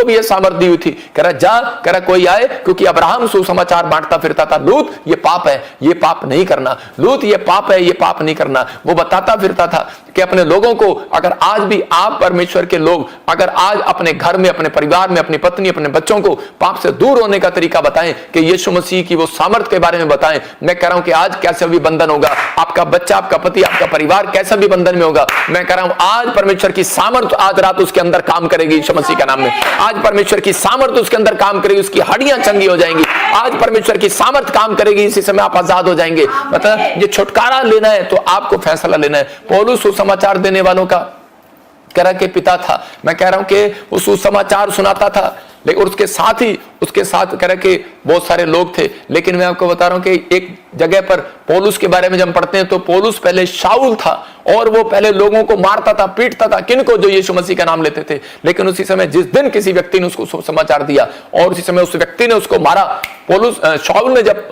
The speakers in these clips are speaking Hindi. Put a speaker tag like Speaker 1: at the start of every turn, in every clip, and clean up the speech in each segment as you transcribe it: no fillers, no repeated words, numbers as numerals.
Speaker 1: भी ये सामर्थ दी हुई थी, कह रहा जा, कह रहा कोई आए, क्योंकि अब्राहम सुसमाचार बांटता फिरता था, लूत ये पाप है, ये पाप नहीं करना, लूत ये पाप है, ये पाप नहीं करना। वो बताता फिरता था कि अपने लोगों को, अगर आज भी आप परमेश्वर के लोग अगर आज अपने घर में, अपने परिवार में, अपनी पत्नी, अपने बच्चों को पाप से दूर होने का तरीका बताएं, कि यीशु मसीह की वो सामर्थ के बारे में बताएं। मैं कह रहा हूं कि आज कैसा भी बंधन होगा, आपका बच्चा, आपका पति, आपका परिवार कैसा भी बंधन में होगा, मैं कह रहा हूं आज परमेश्वर की सामर्थ आज रात उसके अंदर काम करेगी यीशु मसीह के नाम में। आज परमेश्वर की सामर्थ उसके अंदर काम करेगी, उसकी हड्डियां चंगी हो जाएंगी। आज परमेश्वर की सामर्थ काम करेगी, इसी समय आप आजाद हो जाएंगे। मतलब ये छुटकारा लेना है तो आपको फैसला लेना है। पौलुस सुसमाचार देने वालों का कह रहा कि पिता था, मैं कह रहा हूं कि वो सुसमाचार सुनाता था, लेकिन उसके साथ ही उसके साथ कह रहा कि बहुत सारे लोग थे। लेकिन मैं आपको बता रहा हूं कि एक जगह पर पौलुस के बारे में जब हम पढ़ते हैं तो पौलुस पहले शाऊल था और वो पहले लोगों को मारता था, पीटता था, किनको, जो यीशु मसीह का नाम लेते थे। लेकिन उसी समय जिस दिन किसी व्यक्ति ने उसको समाचार दिया और उसी समय उस व्यक्ति ने उसको मारा, पौलुस शाऊल ने जब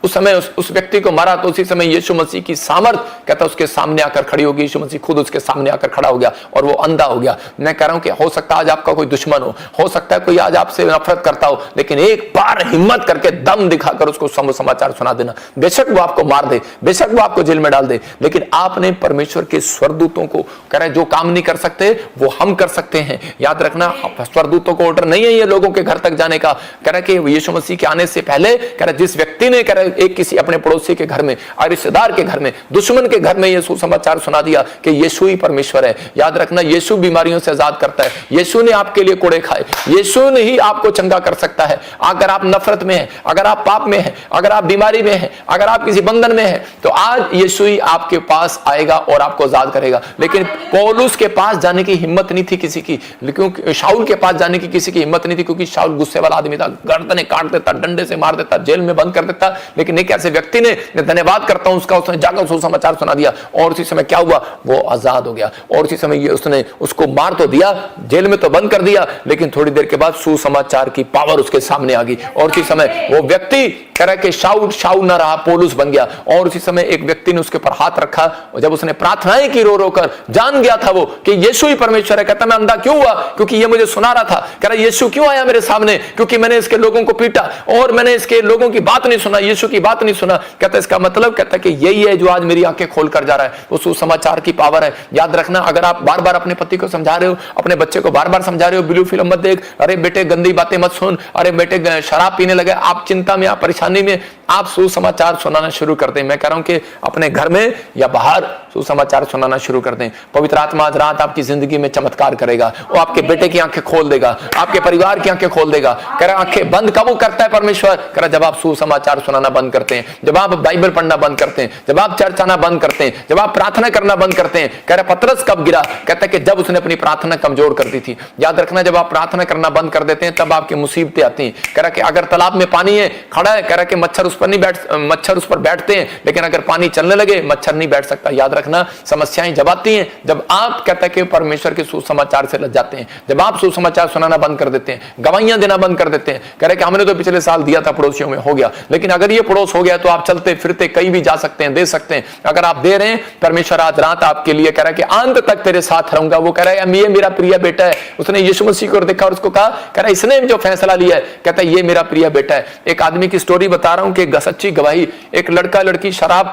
Speaker 1: उस समय उस व्यक्ति को मारा तो उसी समय यीशु मसीह की सामर्थ कहता उसके सामने आकर खड़ी होगी। यीशु मसीह खुद उसके सामने आकर खड़ा हो गया और वो अंधा हो गया। मैं कह रहा हूं कि हो सकता है आज आपका कोई दुश्मन हो सकता है कोई आज आपसे नफरत करता हो, लेकिन एक बार हिम्मत करके दम दिखाकर उसको समाचार सुना देना। बेशक वो आपको मार दे, बेशक वो आपको जेल में डाल दे, लेकिन आपने परमेश्वर के स्वर्गदूतों को, कह रहे जो काम नहीं कर सकते वो हम कर सकते हैं। याद रखना, स्वर्गदूतों को ऑर्डर नहीं है ये लोगों के घर तक जाने का। कह रहा कि यीशु मसीह के आने से पहले कह रहा जिस व्यक्ति ने कह रहा एक किसी अपने पड़ोसी के घर में, रिश्तेदार के घर में, दुश्मन के घर में ये सुसमाचार सुना दिया कि यीशु ही परमेश्वर है। याद रखना, यीशु बीमारियों से आजाद करता है, यीशु ने आपके लिए कोड़े खाए, यीशु ने ही आपको चंगा कर सकता है। अगर आप नफरत में हैं, अगर आप पाप में हैं, अगर आप बीमारी में हैं, अगर आप किसी बंधन में हैं, तो आज यीशु ही आपके पास आएगा और आपको आजाद करेगा। लेकिन पौलुस के पास जाने की हिम्मत नहीं थी किसी की, लेकिन शाऊल के पास जाने की किसी की हिम्मत नहीं थी, क्योंकि शाऊल गुस्से वाला आदमी था, गर्दनें काट देता, डंडे से मार देता, जेल में बंद कर देता। लेकिन एक ऐसे व्यक्ति ने, धन्यवाद करता हूं उसका, उसने जाकर सुसमाचार सुना दिया और उसी समय क्या हुआ, वो आजाद हो गया। और उसी समय ये उसने उसको मार तो दिया, जेल में तो बंद कर दिया, लेकिन थोड़ी देर के बाद सुसमाचार की पावर उसके सामने आ गई और उसी समय वो व्यक्ति कह रहा कि शाऊल ना रहा, पौलुस बन गया। और उसी समय एक व्यक्ति ने उसके ऊपर हाथ रखा और जब उसने प्रार्थनाएं की रो रो कर, जान गया था वो कि यीशु ही परमेश्वर है। कहता मैं अंधा क्यों हुआ, क्योंकि ये मुझे सुना रहा था। कह रहा यीशु क्यों आया मेरे सामने, क्योंकि मैंने इसके लोगों को पीटा और मैंने इसके लोगों की बात नहीं सुना, यीशु की बात नहीं सुना। कहता इसका मतलब, कहता कि यही है जो आज मेरी आंखें खोल कर जा रहा है, वो सुसमाचार की पावर है। याद रखना, अगर आप बार बार अपने पति को समझा रहे हो, अपने बच्चे को बार बार समझा रहे हो, ब्लू फिल्म मत देख, अरे बेटे गंदी बातें मत सुन, अरे बेटे शराब पीने लगे, आप चिंता में, आप परेशानी में, आप सुसमाचार सुनाना शुरू करते हैं। मैं कह रहा हूं कि अपने घर में या बाहर सुसमाचार सुनाना शुरू करते हैं। पवित्र आत्मा आज रात आपकी जिंदगी में चमत्कार करेगा, वो आपके बेटे की आंखें खोल देगा, आपके परिवार की आंखें खोल देगा। कह रहा आंखें बंद कब करता है परमेश्वर, कह रहा जब आप सुसमाचार सुनाना बंद करते हैं, जब आप बाइबल पढ़ना बंद करते हैं, जब आप चर्च आना बंद करते हैं, जब आप प्रार्थना करना बंद करते हैं। कह रहा पतरस कब गिरा, कहता है कि जब उसने अपनी प्रार्थना कमजोर कर दी थी। याद रखना, जब आप प्रार्थना करना बंद कर देते हैं तब आपकी मुसीबतें आती हैं। कह रहा कि अगर तालाब में पानी है, खड़ा है, कह रहा कि मच्छर उस पर नहीं मच्छर उस पर बैठते हैं, लेकिन अगर पानी चलने लगे मच्छर नहीं बैठ सकता। याद रखना, समस्याएं जब आती हैं, जब आप कहते हैं कि परमेश्वर के सुसमाचार से लग जाते हैं, जब आप सुसमाचार सुनाना बंद कर देते हैं, गवाहियां देना बंद कर देते हैं। कह रहे कि हमने तो पिछले साल दिया था, पड़ोसियों में हो गया, लेकिन अगर ये पड़ोस हो गया तो आप चलते फिरते कहीं भी जा सकते हैं, दे सकते हैं। अगर आप दे रहे हैं, परमेश्वर आज रात आपके लिए कह रहा है कि अंत तक तेरे साथ रहूंगा। वो कह रहा है ये मेरा प्रिय बेटा है। उसने यीशु मसीह को देखा और उसको कहा, कह रहा इसने जो फैसला लिया है, कहता है ये मेरा प्रिय बेटा है। एक आदमी की स्टोरी बता रहा हूं कि सच्ची गवाही, एक लड़का लड़की शराब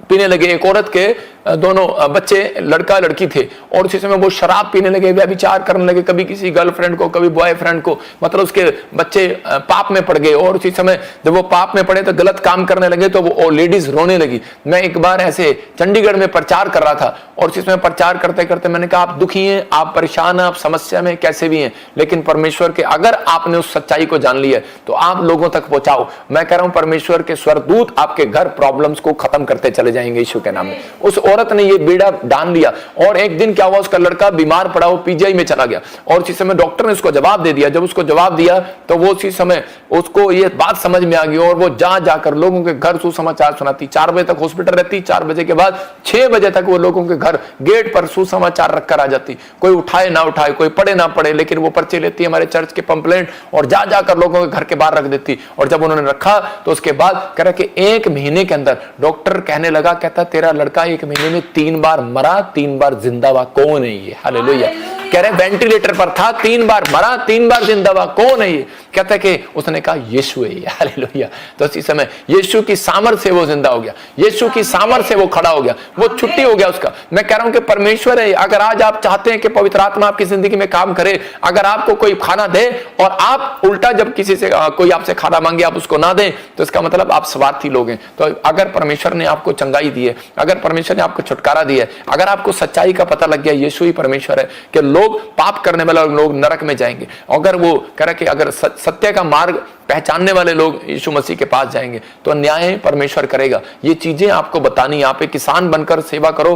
Speaker 1: पीने लगे, एक औरत के दोनों बच्चे लड़का लड़की थे और उसी समय वो शराब पीने लगे, व्यभिचार करने लगे, कभी किसी गर्लफ्रेंड को, कभी बॉयफ्रेंड को, मतलब उसके बच्चे पाप में पड़ गए। और उसी समय जब वो पाप में पड़े तो गलत काम करने लगे तो वो लेडीज रोने लगी। मैं एक बार ऐसे चंडीगढ़ में प्रचार कर रहा था और उसी समय प्रचार करते करते मैंने कहा आप दुखी हैं, आप परेशान हैं, आप समस्या में कैसे भी हैं, लेकिन परमेश्वर के अगर आपने उस सच्चाई को जान लिया तो आप लोगों तक पहुंचाओ। मैं कह रहा हूं परमेश्वर के स्वर्गदूत आपके घर प्रॉब्लम्स को खत्म करते चले जाएंगे यीशु के नाम में। उस औरत ने ये बीड़ा डाल लिया और एक दिन क्या हुआ, उसका लड़का बीमार पड़ा, वो पीजीआई में चला गया और उसी समय डॉक्टर ने उसको जवाब दे दिया। जब उसको जवाब दिया तो वो उसी समय उसको ये बात समझ में आ गई और वो जाकर लोगों के घर सुसमाचार सुनाती। 4 बजे तक हॉस्पिटल रहती, 4 बजे के बाद 6 बजे तक वो लोगों के घर गेट पर सुसमाचार रखकर आ जाती। कोई उठाए ना उठाए, कोई पढ़े ना पढ़े, लेकिन वो पर्चे लेती हमारे चर्च के पंपलेट और जाकर लोगों के घर के बाहर रख देती। और जब उन्होंने रखा तो उसके बाद कह रहा कि 1 महीने के अंदर डॉक्टर कहने लगा, कहता तेरा लड़का 1 महीने में 3 बार मरा, 3 बार जिंदा हुआ। कौन है ये? हालेलुया। कह रहे वेंटिलेटर पर था, 3 बार मरा, 3 बार जिंदा हुआ। कौन है ये? कहता है कि उसने कहा यीशु है। हालेलुया। तो इसी समय यीशु की सामर्थ से वो जिंदा हो गया, यीशु की सामर्थ से वो खड़ा हो गया, वो छुट्टी हो गया उसका। मैं कह रहा हूं कि परमेश्वर है। अगर आज आप चाहते हैं कि पवित्र आत्मा आपकी जिंदगी में काम करे, अगर आपको कोई खाना दे और आप उल्टा जब किसी से कोई आपसे खाना मांगे आप उसको ना दें, तो इसका मतलब आप स्वार्थी लोग हैं। तो अगर परमेश्वर ने आपको चंगाई दी है, अगर परमेश्वर ने आपको छुटकारा दिया है, अगर आपको सच्चाई का पता लग गया यीशु ही परमेश्वर है कि लोग पाप करने वाले लोग नरक में जाएंगे, अगर वो कह रहा कि अगर सत्य का मार्ग पहचानने वाले लोग यीशु मसीह के पास जाएंगे, तो न्याय परमेश्वर करेगा। ये चीजें आपको बतानी। आप एक किसान बनकर सेवा करो।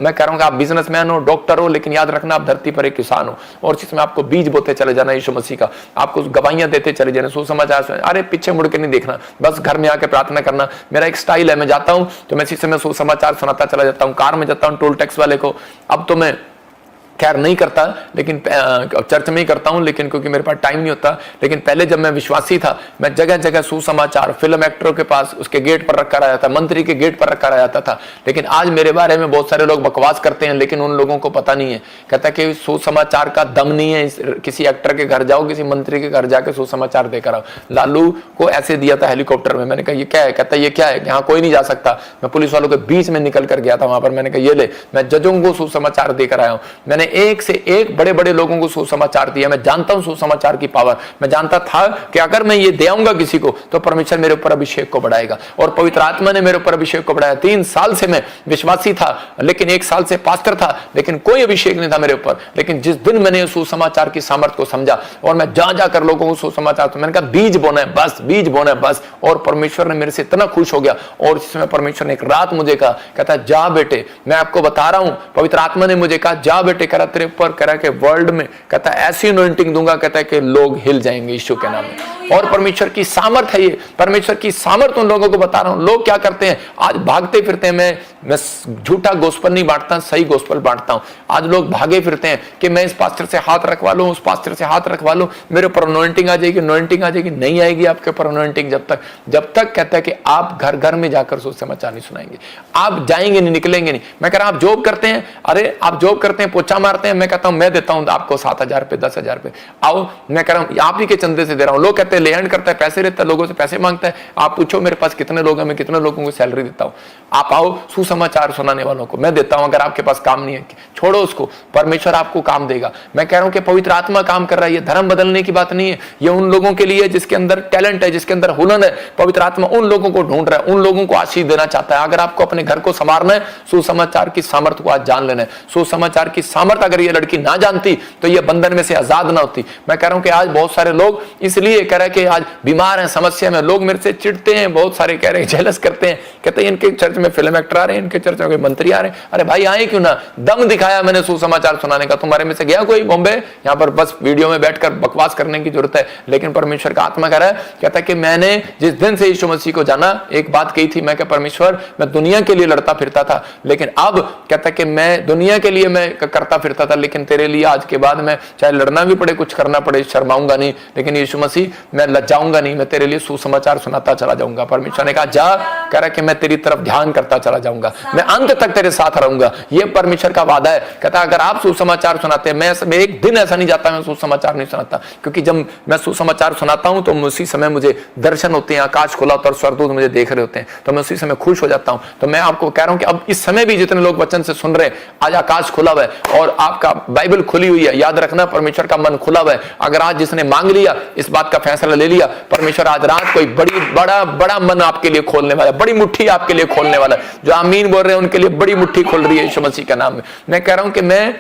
Speaker 1: मैं कह रहा हूं कि आप बिजनेसमैन हो, डॉक्टर हो, लेकिन याद रखना आप धरती पर एक किसान हो। और जिसमें आपको बीज बोते चले जाना यीशु मसीह का, आपको गवाहियां देते चले जाना, सुसमाचार। अरे पीछे मुड़ के नहीं देखना, बस घर में आके प्रार्थना करना। मेरा एक स्टाइल है, मैं जाता हूं तो मैं इसी समय सुसमाचार सुनाता चला जाता हूं। कार में जाता हूं टोल टैक्स वाले को, अब तो मैं खैर नहीं करता, लेकिन चर्च में ही करता हूं, लेकिन क्योंकि मेरे पास टाइम नहीं होता। लेकिन पहले जब मैं विश्वासी था, मैं जगह जगह सुसमाचार फिल्म एक्टरों के पास उसके गेट पर रखा रहा था, मंत्री के गेट पर रखा रहता था। लेकिन आज मेरे बारे में बहुत सारे लोग बकवास करते हैं, लेकिन उन लोगों को पता नहीं है। कहता कि सुसमाचार का दम नहीं है। किसी एक्टर के घर जाओ, किसी मंत्री के घर जाके सुसमाचार देकर आओ। लालू को ऐसे दिया था हेलीकॉप्टर में। मैंने कहा ये क्या है? कहता ये क्या है? यहाँ कोई नहीं जा सकता। मैं पुलिस वालों के बीच में निकल कर गया था वहां पर। मैंने कहा ये ले, मैं जजों को सुसमाचार देकर आया हूं। मैंने एक से एक बड़े बड़े लोगों को सुसमाचार दिया। मैं जानता हूं सुसमाचार की पावर। मैं जानता था कि अगर मैं ये दे आऊंगा किसी को, तो परमेश्वर मेरे ऊपर अभिषेक को बढ़ाएगा। और पवित्र आत्मा ने मेरे ऊपर अभिषेक को बढ़ाया। 3 साल से मैं विश्वासी था, लेकिन 1 साल से पास्टर था, लेकिन कोई अभिषेक नहीं था मेरे ऊपर। लेकिन जिस दिन मैंने सुसमाचार की सामर्थ को समझा और मैं जा जाकर लोगों को सुसमाचार, तो मैंने कहा बीज बोना है बस, बीज बोना है बस। और परमेश्वर ने मेरे से इतना खुश हो गया। और इसमें परमेश्वर ने एक रात मुझे कहा, कहता जा बेटे, मैं आपको बता रहा हूं, पवित्र आत्मा ने मुझे कहा जा बेटे, कह रहा तेरे ऊपर, कह रहा कि वर्ल्ड में, कहता ऐसी अनॉइंटिंग दूंगा, कहता है कि लोग हिल जाएंगे यीशु के नाम में। और परमेश्वर की सामर्थ है ये, परमेश्वर की सामर्थ उन लोगों को बता रहा हूं। लोग क्या करते हैं आज? भागते फिरते हैं। मैं झूठा गोस्पल नहीं बांटता, सही गोस्पल बांटता हूं। आज लोग भागे फिरते हैं कि मैं इस पास्टर से हाथ रखवा लूं, उस पास्टर से हाथ रखवा लूं, मेरे ऊपर अनॉइंटिंग आ जाएगी, अनॉइंटिंग आ जाएगी। नहीं आएगी आपके ऊपर अनॉइंटिंग जब तक कहता है कि आप घर घर में जाकर सुसमाचार नहीं सुनाएंगे। आप जाएंगे नहीं, निकलेंगे नहीं। मैं कह रहा आप जॉब करते हैं, अरे आप जॉब करते हैं, पोछा मारते हैं, मैं कहता हूं मैं देता हूं आपको 7,000 रुपए, 10,000 रुपए, आओ। मैं कह रहा हूं आप ही के चंदे से दे रहा हूं। लोग कहते हैं ले हैंड करता है, पैसे लेता है, लोगों से पैसे मांगता है। आप पूछो मेरे पास कितने लोग हैं, मैं कितने लोगों को सैलरी देता हूं। आप आओ, सुसमाचार सुनाने वालों को मैं देता हूं। अगर आपके पास काम नहीं है, छोड़ो उसको, परमेश्वर आपको काम देगा। मैं कह रहा हूं कि पवित्र आत्मा काम कर रहा है। ये धर्म बदलने की बात नहीं है, ये उन लोगों के लिए जिसके अंदर टैलेंट है, जिसके अंदर हुनर है। पवित्र आत्मा उन लोगों को ढूंढ रहा है, उन लोगों को आशीष देना चाहता है। अगर आपको अपने घर को संवारना है, सुसमाचार की सामर्थ को आज जान लेना है। सुसमाचार की सामर्थ अगर ये लड़की ना जानती, तो ये बंधन में से आजाद ना होती। मैं कह रहा हूं कि आज बहुत सारे लोग इसलिए कह रहे हैं कि आज बीमार हैं, समस्या में, लोग मेरे से चिढ़ते हैं, बहुत सारे कह रहे हैं, जेलस करते हैं, कहते हैं इनके चर्च में फिल्म एक्टर आ रहे हैं, इनके चर्च में मंत्री आ रहे हैं। अरे भाई आए क्यों ना? दम दिखाया मैंने सुसमाचार सुनाने का। तुम्हारे में से गया कोई बॉम्बे? यहाँ पर बस वीडियो में बैठकर बकवास करने की जरूरत है। लेकिन परमेश्वर का आत्मा कह रहा है, कहता है कि मैंने जिस दिन से यीशु मसीह को जाना, एक बात कही थी, मैं क्या परमेश्वर, मैं दुनिया के लिए लड़ता फिरता था, लेकिन अब कहता है कि मैं दुनिया के लिए मैं करता फिरता था, लेकिन तेरे लिए आज के बाद मैं चाहे लड़ना भी पड़े, कुछ करना पड़े, शर्माऊंगा नहीं। लेकिन यीशु मसीह मैं लज्जाऊंगा नहीं, मैं तेरे लिए सुसमाचार सुनाता चला जाऊंगा। परमेश्वर ने कहा जा, कह रहा कि मैं तेरी तरफ ध्यान करता चला जाऊंगा, मैं अंत तक तेरे साथ रहूंगा। ये परमेश्वर का वादा है। कहता अगर आप सुसमाचार सुनाते हैं, मैं एक दिन ऐसा नहीं जाता मैं सुसमाचार नहीं सुनाता, क्योंकि जब मैं सुसमाचार सुनाता हूं तो उसी समय मुझे दर्शन होते हैं, आकाश खुला होता है और स्वर्गदूत मुझे देख रहे होते हैं, तो मैं उसी समय खुश हो जाता हूं। तो मैं आपको कह रहा हूं कि अब इस समय भी जितने लोग वचन से सुन रहे हैं, आज आकाश खुला हुआ है और आपका बाइबल खुली हुई है। याद रखना परमेश्वर का मन खुला हुआ है। अगर आज जिसने मांग लिया, इस बात का फैसला ले लिया, परमेश्वर आज रात कोई बड़ा मन आपके लिए खोलने वाला है, बड़ी मुट्ठी आपके लिए खोलने वाला है। जो आमीन बोल रहे हैं उनके लिए बड़ी मुट्ठी खोल रही है यीशु मसीह के नाम में। मैं कह रहा हूं कि मैं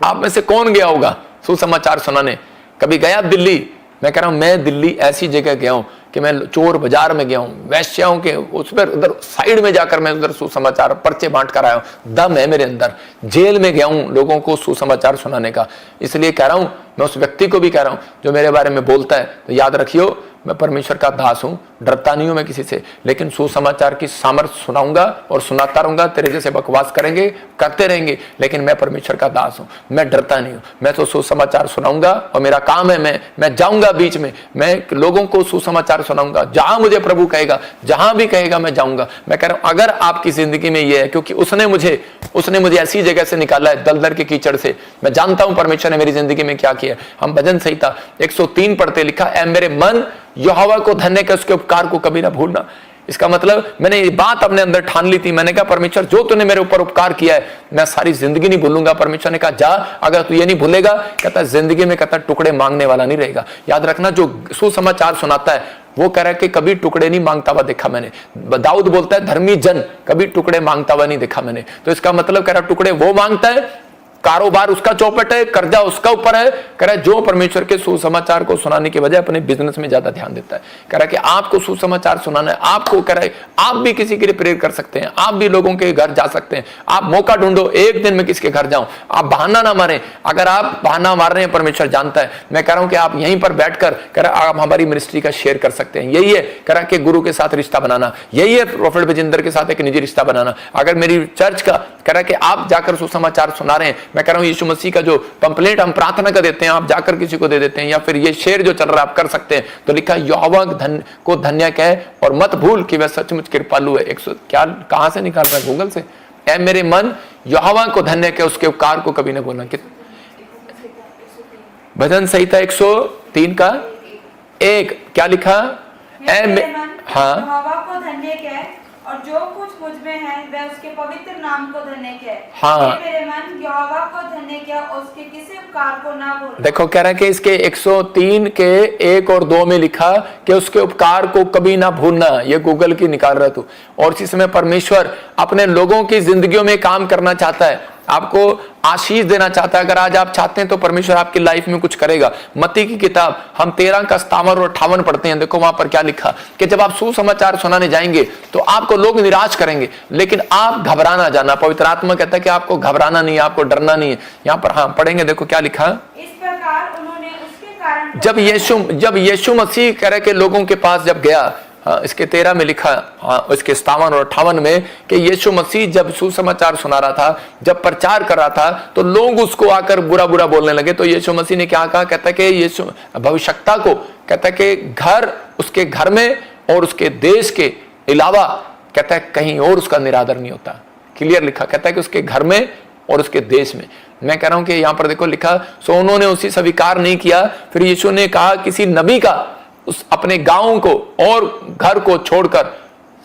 Speaker 1: आप में से कौन गया होगा सुसमाचार सुनाने? कभी गया दिल्ली? मैं कह रहा हूं मैं दिल्ली ऐसी जगह गया हूं कि मैं चोर बाजार में गया हूं, वैश्याओं के उस पर उधर साइड में जाकर मैं उधर सुसमाचार पर्चे बांट कर आया हूं। दम है मेरे अंदर। जेल में गया हूं लोगों को सुसमाचार सुनाने का। इसलिए कह रहा हूं, मैं उस व्यक्ति को भी कह रहा हूं जो मेरे बारे में बोलता है, तो याद रखियो मैं परमेश्वर का दास हूं, डरता नहीं हूं मैं किसी से, लेकिन सुसमाचार की सामर्थ्य सुनाऊंगा और सुनाता रहूंगा। तेरे जैसे बकवास करेंगे, करते रहेंगे, लेकिन मैं परमेश्वर का दास हूं, मैं डरता नहीं हूं। मैं तो सुसमाचार सुनाऊंगा और मेरा काम है, मैं जाऊंगा बीच में, मैं लोगों को सुसमाचार सुनाऊंगा। जहां मुझे प्रभु कहेगा, जहां भी कहेगा मैं जाऊंगा। मैं कह रहा हूं अगर आपकी जिंदगी में यह है, क्योंकि उसने मुझे ऐसी जगह से निकाला है, दलदल के कीचड़ से। मैं जानता हूं परमेश्वर ने मेरी जिंदगी में क्या किया। हम भजन संहिता 103 पढ़ते, लिखा ऐ मेरे मन यहोवा को धन्य कर, उसके उपकार को कभी ना भूलना। इसका मतलब मैंने ये बात अपने अंदर ठान ली थी। मैंने कहा परमेश्वर जो तूने मेरे ऊपर उपकार किया है मैं सारी जिंदगी नहीं भूलूंगा। परमेश्वर ने कहा जा, अगर तू ये नहीं भूलेगा, कहता जिंदगी में कहता टुकड़े मांगने वाला नहीं रहेगा। याद रखना, जो सुसमाचार सुनाता है वो कह रहा है कि कभी टुकड़े नहीं मांगता हुआ देखा मैंने। दाऊद बोलता है धर्मी जन कभी टुकड़े मांगता हुआ नहीं देखा मैंने। तो इसका मतलब कह रहा टुकड़े वो मांगता है, कारोबार उसका चौपट है, कर्जा उसका ऊपर है। कह रहा है जो परमेश्वर के सुसमाचार को सुनाने के बजाय अपने बिजनेस में ज्यादा ध्यान देता है। कह रहा है कि आपको सुसमाचार सुनाना है, आपको कह रहा है आप भी किसी के लिए प्रेयर कर सकते हैं, आप भी लोगों के घर जा सकते हैं। आप मौका ढूंढो, एक दिन में किसके घर जाऊं, आप बहाना ना मारें। अगर आप बहाना मार रहे हैं परमेश्वर जानता है। मैं कह रहा हूं कि आप यहीं पर बैठकर कह रहा आप हमारी मिनिस्ट्री का शेयर कर सकते हैं। यही है कह रहा कि गुरु के साथ रिश्ता बनाना, यही है प्रोफेट विजेंद्र के साथ एक निजी रिश्ता बनाना। अगर मेरी चर्च का कह रहा कि आप जाकर सुसमाचार सुना रहे हैं, मैं कह रहा हूं यीशु मसीह का जो पंपलेट हम प्रार्थना का देते हैं आप जाकर किसी को दे देते हैं, या फिर ये शेर जो चल रहा है आप कर सकते हैं। तो लिखा यहोवा को धन्य कह और मत भूल कि वह सचमुच कृपालु है। क्या कहां से निकाल रहा है, गूगल से। ऐ मेरे मन यहोवा को धन्य कह, उसके उपकार को कभी न भूलना। भजन संहिता 103 का 1 क्या लिखा,
Speaker 2: हाँ, यहोवा को धन्य कह और जो कुछ मुझ में है वह उसके पवित्र नाम को धन्य कह।
Speaker 1: हाँ,
Speaker 2: मेरे मन यहोवा को धन्य कह और उसके किसी उपकार को ना भूल।
Speaker 1: देखो कह रहा है कि इसके 103 के 1 और 2 में लिखा कि उसके उपकार को कभी ना भूलना। ये गूगल की निकाल रहा तू। और इसी समय परमेश्वर अपने लोगों की जिंदगियों में काम करना चाहता है, आपको आशीष देना चाहता है। अगर आज आप चाहते हैं तो परमेश्वर आपकी लाइफ में कुछ करेगा। मत्ती की किताब हम 13 का 57 और 58 पढ़ते हैं। देखो वहां पर क्या लिखा कि जब आप सुसमाचार सुनाने जाएंगे तो आपको लोग निराश करेंगे, लेकिन आप घबरा ना जाना। पवित्र आत्मा कहता है कि आपको घबराना नहीं है, आपको डरना नहीं है। यहाँ पर हाँ पढ़ेंगे, देखो क्या लिखा।
Speaker 2: इस प्रकार उन्होंने उसके कारण
Speaker 1: जब यीशु मसीह कह रहे के लोगों के पास जब गया, हाँ, इसके 13 में लिखा, हाँ, इसके 57 और 58 में कि यीशु मसीह जब सुसमाचार सुना रहा था, जब प्रचार कर रहा था, तो लोग उसको आकर बुरा बुरा बोलने लगे। तो यीशु मसीह ने क्या कहा, कहता है कि यीशु भविष्यवक्ता को कहता है कि घर, उसके घर में और उसके देश के अलावा कहता है कहीं और उसका निरादर नहीं होता। क्लियर लिखा, कहता है कि उसके घर में और उसके देश में। मैं कह रहा हूं कि यहां पर देखो लिखा, सो उन्होंने उसी स्वीकार नहीं किया। फिर यीशु ने कहा किसी नबी का उस अपने गांव को और घर को छोड़कर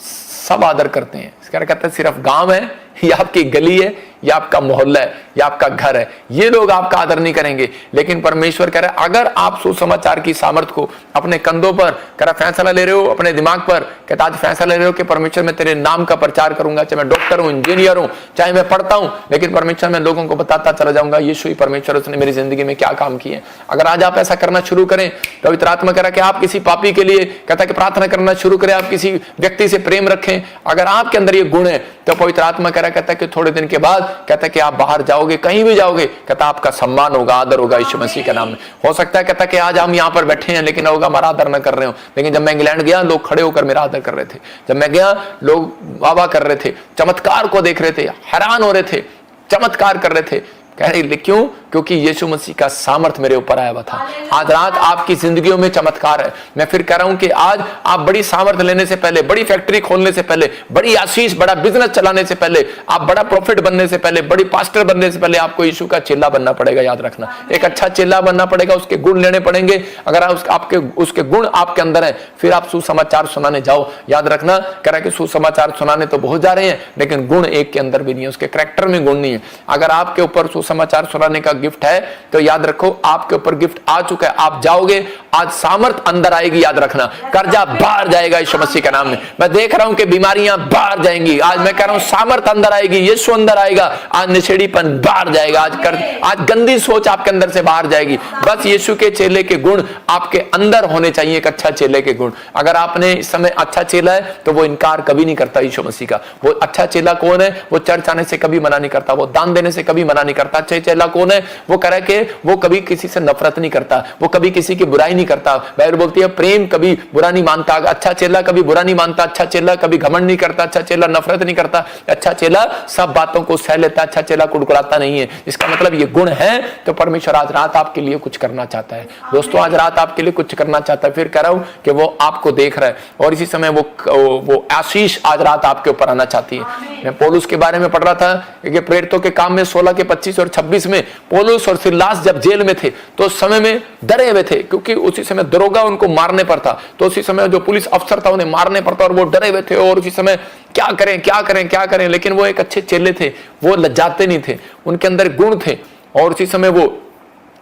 Speaker 1: सब आदर करते हैं। इसका कहता है सिर्फ गांव है या आपकी गली है या आपका मोहल्ला है या आपका घर है, ये लोग आपका आदर नहीं करेंगे। लेकिन परमेश्वर कह रहा है अगर आप सुसमाचार की सामर्थ को अपने कंधों पर कह रहा फैसला ले रहे हो, अपने दिमाग पर कहता आज फैसला ले रहे हो कि परमेश्वर मैं तेरे नाम का प्रचार करूंगा, चाहे मैं डॉक्टर हूं, इंजीनियर हूं, चाहे मैं पढ़ता हूं, लेकिन परमेश्वर मैं लोगों को बताता चला जाऊंगा यीशु ही परमेश्वर, उसने मेरी जिंदगी में क्या काम किए। अगर आज आप ऐसा करना शुरू करें, पवित्र आत्मा कह रहा है कि आप किसी पापी के लिए कहता है कि प्रार्थना करना शुरू करें, आप किसी व्यक्ति से प्रेम रखें, अगर आपके अंदर ये गुण है तो पवित्र आत्मा कह रहा कहता है कि थोड़े दिन के बाद कहता है कि आप बाहर जाओगे, कहीं भी जाओगे, कहता आपका सम्मान होगा, आदर होगा यीशु मसीह के नाम में। हो सकता है कहता कि आज हम यहाँ पर बैठे हैं लेकिन लोग हमारा आदर न कर रहे हो, लेकिन जब मैं इंग्लैंड गया लोग खड़े होकर मेरा आदर कर रहे थे। जब मैं गया लोग वाह वाह कर रहे थे, चमत्कार को देख रहे थे, हैरान हो रहे थे, चमत्कार कर रहे थे। कह रहे क्यों? क्योंकि यीशु मसीह का सामर्थ मेरे ऊपर आया हुआ था। आज रात आपकी जिंदगियों में चमत्कार है। मैं फिर कह रहा हूं कि आज आप बड़ी सामर्थ लेने से पहले, बड़ी फैक्ट्री खोलने से पहले, बड़ी आशीष, बड़ा बिजनेस चलाने से पहले, आप बड़ा प्रॉफिट बनने से पहले, बड़ी पास्टर बनने से पहले आपको यीशु का चेला बनना पड़ेगा। याद रखना, एक अच्छा चेला बनना पड़ेगा, उसके गुण लेने पड़ेंगे। अगर आपके उसके गुण आपके अंदर है फिर आप सुसमाचार सुनाने जाओ। याद रखना, कह रहा कि सुसमाचार सुनाने तो बहुत जा रहे हैं लेकिन गुण एक के अंदर भी नहीं है, उसके कैरेक्टर में गुण नहीं है। अगर आपके ऊपर समाचार सुनाने का गिफ्ट है तो याद रखो आपके ऊपर गिफ्ट आ चुका है, आप जाओगे, आज सामर्थ अंदर आएगी। याद रखना, कर्जा बाहर जाएगा यीशु मसीह के नाम में। मैं देख रहा हूं कि बीमारियां बाहर जाएंगी, आज मैं कह रहा हूं सामर्थ अंदर आएगी, यीशु अंदर आएगा, आज निछेड़ीपन बाहर जाएगा, आज गंदी सोच आपके अंदर से बाहर जाएगी। बस यीशु के चेले के गुण आपके अंदर होने चाहिए, एक अच्छा चेले के गुण। अगर आपने इस समय अच्छा चेला है तो वो इनकार कभी नहीं करता यीशु मसीह का। वो अच्छा चेला कौन है? वो चर्च आने से कभी मना नहीं करता, वो दान देने से कभी मना नहीं करता। अच्छा चेला कौन है? वो कह रहा है कि वो कभी किसी से नफरत नहीं करता, वो कभी किसी की बुराई नहीं करता। बाइबल बोलती है प्रेम कभी बुरा नहीं मानता, अच्छा चेला कभी बुरा नहीं मानता, अच्छा चेला कभी घमंड नहीं करता, अच्छा चेला नफरत नहीं करता, अच्छा चेला सब बातों को सह लेता, अच्छा चेला कुड़कुड़ाता नहीं है। इसका मतलब ये गुण है तो परमेश्वर आज रात आपके लिए कुछ करना चाहता है। दोस्तों आज रात आपके लिए कुछ करना चाहता है। फिर कह रहा हूं कि वो आपको देख रहा है और इसी समय वो आशीष आज रात आपके ऊपर आना चाहती है। मैं पौलुस के बारे में पढ़ रहा था कि प्रेरितों के काम में 16 के 25 और 26 में पौलुस और सिलास जब जेल में थे तो उस समय में डरे हुए थे, क्योंकि उसी समय दरोगा उनको मारने पर था, तो उसी समय जो पुलिस अफसर था उन्हें मारने पर था और वो डरे हुए थे और उसी समय क्या करें क्या करें क्या करें। लेकिन वो एक अच्छे चेले थे, वो लज्जाते नहीं थे, उनके अंदर गुण थे और उसी समय वो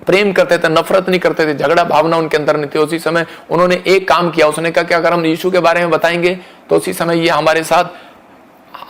Speaker 1: प्रेम करते थे, नफरत नहीं करते थे, झगड़ा भावना उनके अंदर नहीं थी। उसी समय उन्होंने एक काम किया, उसने कहा कि अगर हम यीशु के बारे में बताएंगे तो उसी समय ये हमारे साथ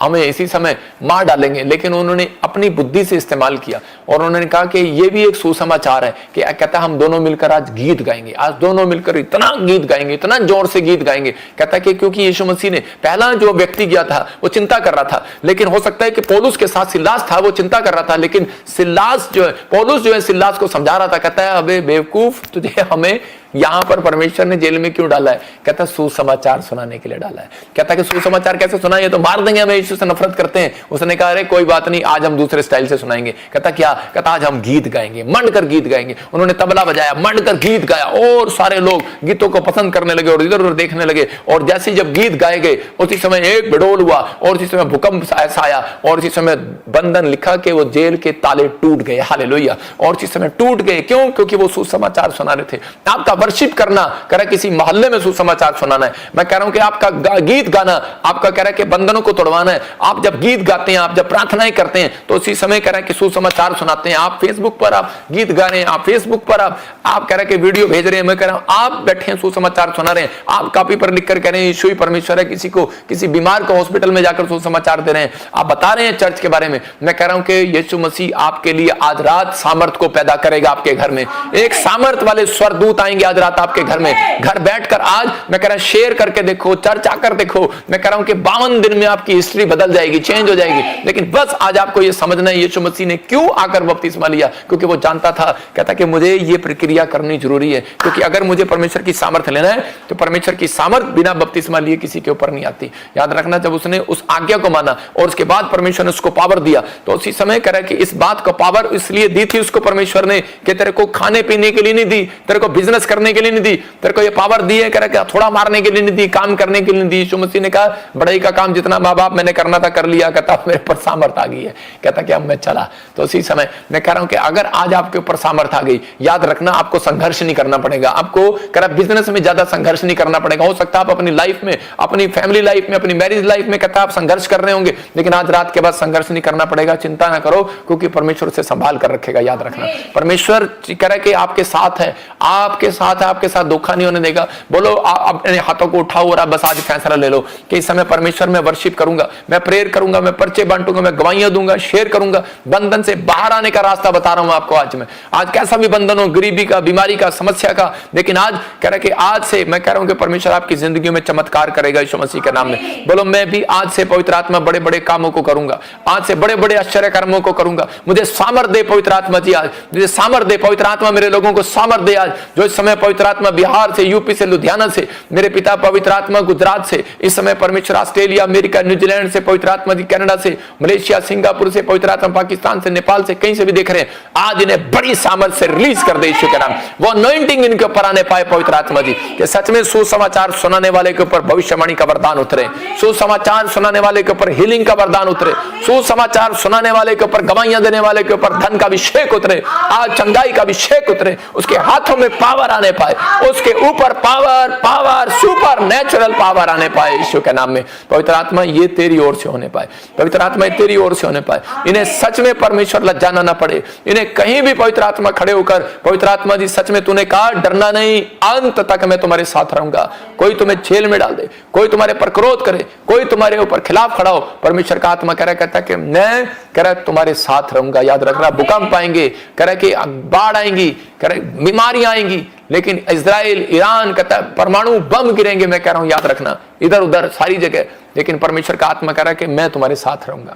Speaker 1: हमें इसी समय मार डालेंगे। लेकिन उन्होंने अपनी बुद्धि से इस्तेमाल किया और उन्होंने कहा कि ये भी एक सुसमाचार है कि कहता हम दोनों मिलकर आज गीत गाएंगे, आज दोनों मिलकर इतना गीत गाएंगे, इतना जोर से गीत गाएंगे। कहता कि क्योंकि यीशु मसीह ने पहला जो व्यक्ति गया था वो चिंता कर रहा था, लेकिन हो सकता है कि पौलुस के साथ सिलास था, वो चिंता कर रहा था, लेकिन सिलास जो है पौलुस जो है सिलास को समझा रहा था। कहता है अबे बेवकूफ, तुझे हमें यहां पर परमेश्वर ने जेल में क्यों डाला है? कहता सुसमाचार सुनाने के लिए डाला है। कहता कि सुसमाचार कैसे सुनाएं, तो मार देंगे, हमें यीशु से नफरत करते हैं। उसने कहा अरे कोई बात नहीं, आज हम दूसरे स्टाइल से सुनाएंगे। कहता क्या? कहता आज हम गीत गाएंगे, मंड कर गीत गाएंगे। उन्होंने तबला बजाया, मंड कर गीत गाया और सारे लोग गीतों को पसंद करने लगे और इधर उधर देखने लगे। और जैसे जब गीत गाए गए उसी समय एक बिडोल हुआ और उसी समय भूकंप ऐसा आया और उसी समय बंधन लिखा कि वो जेल के ताले टूट गए। हालेलुया। और उसी समय टूट गए, क्यों? क्योंकि वो सुसमाचार सुना रहे थे। आपका वर्शिप करना कह रहा किसी मोहल्ले में सुसमाचार सुनाना है। मैं कह रहा हूं कि आपका गीत गाना आपका कह रहा है कि बंधनों को तोड़वाना है। आप जब गीत गाते हैं, आप जब प्रार्थनाएं करते हैं तो उसी समय कह रहा है कि सुसमाचार सुनाते हैं। आप फेसबुक पर आप गीत गा रहे हैं, आप फेसबुक पर आप कह रहे हैं कि वीडियो भेज रहे हैं। मैं कह रहा हूं आप बैठे हैं सुसमाचार सुना रहे हैं। आप कॉपी पर लिखकर कह रहे हैं यीशु ही परमेश्वर है, किसी बीमार को हॉस्पिटल में जाकर सुसमाचार दे रहे हैं, आप बता रहे हैं चर्च के बारे में। मैं कह रहा हूं कि यीशु मसीह आपके लिए आज रात सामर्थ को पैदा करेगा। आपके घर में एक सामर्थ वाले स्वर्गदूत आएंगे आज रात आपके घर में। घर बैठकर आज मैं कह रहा हूं शेयर करके देखो, चर्च आकर देखो। मैं कह रहा हूं कि 52 दिन में आपकी हिस्ट्री बदल जाएगी, चेंज हो जाएगी। लेकिन बस आज आपको यह समझना है यीशु मसीह ने क्यों आकर बपतिस्मा लिया, क्योंकि वो जानता था, कहता कि मुझे ये प्रक्रिया करनी जरूरी है, क्योंकि अगर मुझे परमेश्वर की सामर्थ लेना है तो परमेश्वर की सामर्थ बिना बपतिस्मा लिए किसी के ऊपर नहीं आती। याद रखना, जब उसने उस आज्ञा को माना और उसके बाद परमेश्वर ने उसको पावर दिया तो उसी समय कह रहा है कि इस बात को पावर इसलिए दी थी उसको परमेश्वर ने कि तेरे को खाने पीने के लिए नहीं दी, तेरे को बिजनेस करने के लिए नहीं दी, तेरे को ये पावर दी है, कह रहा है थोड़ा मारने के लिए नहीं दी, काम करने के लिए नहीं दी। यीशु मसीह ने कहा बड़ाई का काम जितना माँ बाप मैंने करना था कर लिया, कहता मेरे पर सामर्थ आ गई है, कहता कि अब मैं चला। तो उसी समय मैं कह रहा हूं कि अगर आज आपके ऊपर सामर्थ आ गई, याद रखना आपको संघर्ष नहीं करना पड़ेगा। आपको कह रहा बिजनेस में ज्यादा संघर्ष नहीं करना पड़ेगा। हो सकता है आप अपनी लाइफ में, अपनी फैमिली लाइफ में, अपनी मैरिज लाइफ में कहता आप संघर्ष कर रहे होंगे, लेकिन आज रात के बाद संघर्ष नहीं करना पड़ेगा। चिंता ना करो, क्योंकि परमेश्वर से संभाल कर रखेगा। याद रखना परमेश्वर कह रहा है कि आपके साथ है, आपके साथ है, आपके साथ धोखा नहीं होने देगा। बोलो अपने हाथों को उठाओ और आप बस आज फैसला ले लो कि इस समय परमेश्वर मैं वर्शिप करूंगा, मैं प्रेयर करूंगा, मैं पर्चे बांटूंगा, मैं गवाहियां दूंगा, शेयर करूंगा। बंधन से बाहर आने का रास्ता बता रहा हूं आपको आज मैं। आज कैसा भी बंधन हो, गरीबी का, बीमारी का, समस्या का, लेकिन आज कह रहा कि आज से मैं कह रहा हूं कि परमेश्वर आपकी जिंदगी में चमत्कार करेगा यीशु मसीह के नाम में। बोलो मैं भी आज से पवित्र आत्मा बड़े बड़े कामों को करूंगा, आज से बड़े बड़े आश्चर्य कर्मों को करूंगा। मुझे सामर्थ दे पवित्र आत्मा जी, आज मुझे सामर्थ दे पवित्र आत्मा, मेरे लोगों को सामर्थ दे आज। जो इस समय पवित्र आत्मा बिहार से, यूपी से, लुधियाना से, मेरे पिता पवित्र आत्मा गुजरात से, इस समय परमेश्वर ऑस्ट्रेलिया, अमेरिका, न्यूजीलैंड से पवित्र आत्मा जी, कनाडा से, मलेशिया, सिंगापुर से पवित्र आत्मा, पाकिस्तान से, नेपाल से, कहीं से भी देख रहे हैं, आज इन्हें बड़ी सामर्थ से रिलीज कर दे यीशु के नाम। वो अनॉइंटिंग इनके ऊपर आने पाए पवित्र आत्मा जी, कि सच में सुसमाचार सुनाने वाले के ऊपर भविष्यवाणी का वरदान उतरे, सुसमाचार सुनाने वाले के ऊपर हीलिंग का वरदान उतरे, सुसमाचार सुनाने वाले के ऊपर, गवाहियां देने वाले के ऊपर धन का अभिषेक उतरे, आज चंगाई का अभिषेक उतरे, उसके हाथों में पावर आने पाए, उसके ऊपर power power super natural power आने पाए यीशु के नाम में। पवित्र आत्मा ये तेरी ओर से होने पाए, पवित्र आत्मा ये तेरी ओर से होने पाए। इन्हें सच में परमेश्वर लज्जाना ना पड़े, इन्हें कहीं भी पवित्र आत्मा खड़े होकर, पवित्र आत्मा जी सच में तूने कहा डरना नहीं, अंत तक मैं तुम्हारे साथ रहूंगा। कोई तुम्हें जेल में डाल दे, कोई तुम्हारे पर क्रोध करे, कोई तुम्हारे ऊपर खिलाफ खड़ा हो, परमेश्वर का आत्मा कह रहा कहता कि मैं कह रहा तुम्हारे साथ रहूंगा। याद रखना भूकंप आएंगे, कह रहा कि बाढ़ आएंगी, कह रहा बीमारियां आएंगी, लेकिन इजराइल, ईरान कहता परमाणु बम गिरेंगे। मैं कह रहा हूं याद रखना इधर उधर सारी जगह, लेकिन परमेश्वर का आत्मा कह रहा है कि मैं तुम्हारे साथ रहूंगा।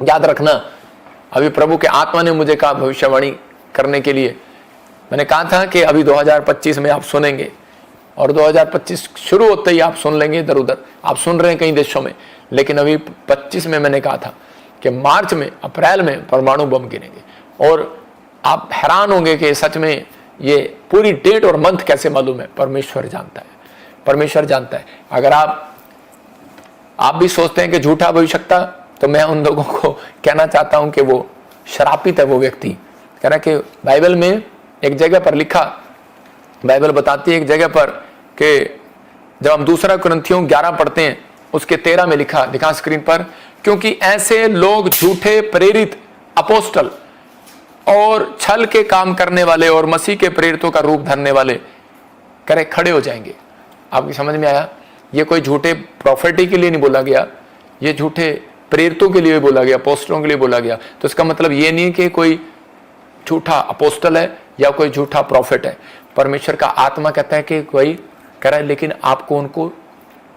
Speaker 1: याद रखना अभी प्रभु के आत्मा ने मुझे कहा भविष्यवाणी करने के लिए, मैंने कहा था कि अभी 2025 में आप सुनेंगे, और 2025 शुरू होते ही आप सुन लेंगे इधर उधर, आप सुन रहे हैं कई देशों में, लेकिन अभी 25 में मैंने कहा था कि मार्च में, अप्रैल में परमाणु बम गिरेंगे। और आप हैरान होंगे कि सच में ये पूरी डेट और मंथ कैसे मालूम है? परमेश्वर जानता है, परमेश्वर जानता है। अगर आप भी सोचते हैं कि झूठा भविष्यवक्ता, तो मैं उन लोगों को कहना चाहता हूं कि वो श्रापित है वो व्यक्ति। कह रहा कि बाइबल में एक जगह पर लिखा, बाइबल बताती है एक जगह पर कि जब हम दूसरा कुरिन्थियों 11 पढ़ते हैं, उसके 13 में लिखा स्क्रीन पर, क्योंकि ऐसे लोग झूठे प्रेरित अपोस्टल और छल के काम करने वाले और मसीह के प्रेरितों का रूप धरने वाले करे खड़े हो जाएंगे। आपकी समझ में आया? ये कोई झूठे प्रॉफिटी के लिए नहीं बोला गया, ये झूठे प्रेरितों के लिए बोला गया, अपोस्टलों के लिए बोला गया। तो इसका मतलब ये नहीं कि कोई झूठा अपोस्टल है या कोई झूठा प्रॉफिट है। परमेश्वर का आत्मा कहता है कि कोई कह रहा है, लेकिन आपको उनको